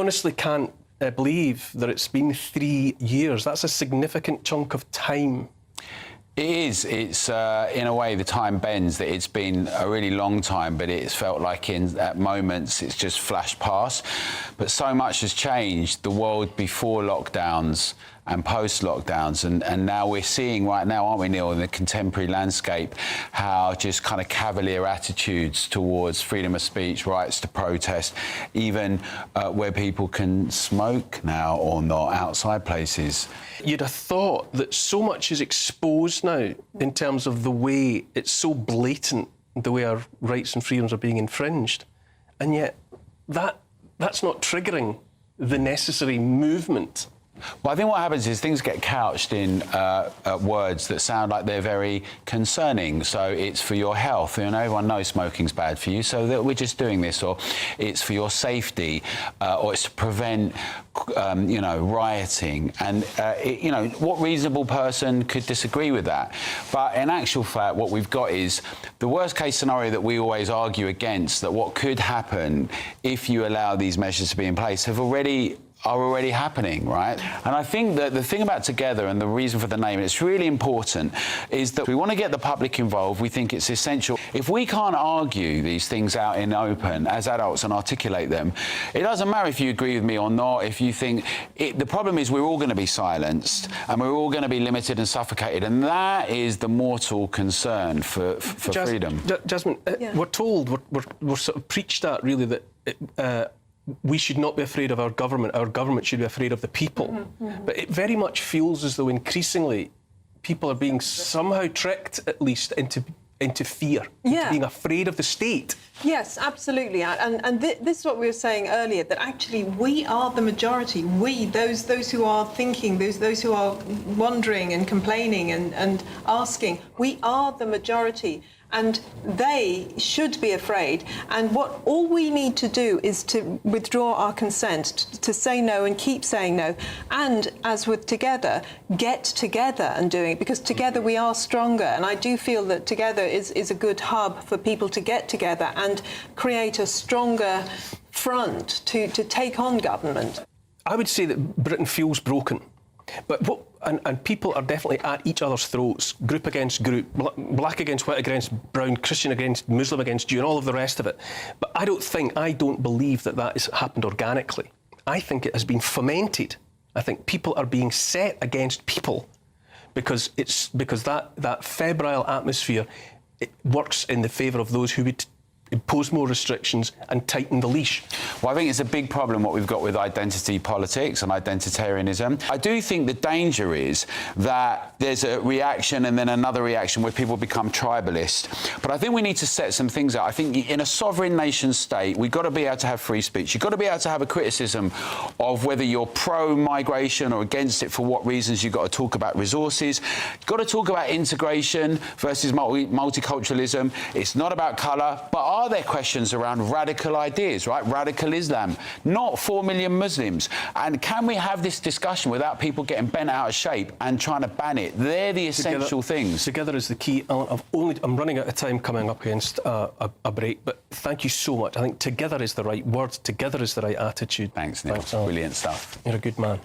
honestly can't believe that it's been 3 years. That's a significant chunk of time. It is. It's, in a way, the time bends, that it's been a really long time, but it's felt like at moments it's just flashed past. But so much has changed, the world before lockdowns and post-lockdowns, and now we're seeing right now, aren't we, Neil, in the contemporary landscape, how just kind of cavalier attitudes towards freedom of speech, rights to protest, even where people can smoke now or not outside places. You'd have thought that so much is exposed now in terms of the way it's so blatant, the way our rights and freedoms are being infringed, and yet that's not triggering the necessary movement. Well, I think what happens is things get couched in words that sound like they're very concerning. So it's for your health. You know, everyone knows smoking's bad for you, so that we're just doing this. Or it's for your safety, or it's to prevent, you know, rioting. And, you know, what reasonable person could disagree with that? But in actual fact, what we've got is the worst case scenario that we always argue against, that what could happen if you allow these measures to be in place, are already happening, right? And I think that the thing about Together, and the reason for the name, and it's really important, is that we want to get the public involved. We think it's essential. If we can't argue these things out in open as adults and articulate them, it doesn't matter if you agree with me or not, if you think... the problem is we're all going to be silenced, and we're all going to be limited and suffocated, and that is the mortal concern for freedom. Jasmine, we're told, we're sort of preached at, really, that... we should not be afraid of our government should be afraid of the people. But it very much feels as though increasingly people are being somehow tricked, at least, into fear, into being afraid of the state. Yes, absolutely. And this is what we were saying earlier, that actually we are the majority. We, those who are thinking, those who are wondering and complaining and asking, we are the majority. And they should be afraid. And all we need to do is to withdraw our consent, to say no and keep saying no. And as with Together, get together and doing it, because together we are stronger. And I do feel that Together is a good hub for people to get together and create a stronger front to take on government. I would say that Britain feels broken. But and people are definitely at each other's throats, group against group, black against white against brown, Christian against Muslim against Jew, and all of the rest of it. But I don't believe that has happened organically. I think it has been fomented. I think people are being set against people because that febrile atmosphere, it works in the favour of those who would impose more restrictions and tighten the leash. Well, I think it's a big problem what we've got with identity politics and identitarianism. I do think the danger is that there's a reaction and then another reaction where people become tribalist. But I think we need to set some things out. I think in a sovereign nation state, we've got to be able to have free speech. You've got to be able to have a criticism of whether you're pro-migration or against it, for what reasons. You've got to talk about resources. You've got to talk about integration versus multiculturalism. It's not about colour, but are there questions around radical ideas, right? Radical Islam, not 4 million Muslims. And can we have this discussion without people getting bent out of shape and trying to ban it? They're the essential things. Together is the key. I'm running out of time coming up against a break, but thank you so much. I think Together is the right word. Together is the right attitude. Thanks, Neil. Brilliant stuff. You're a good man.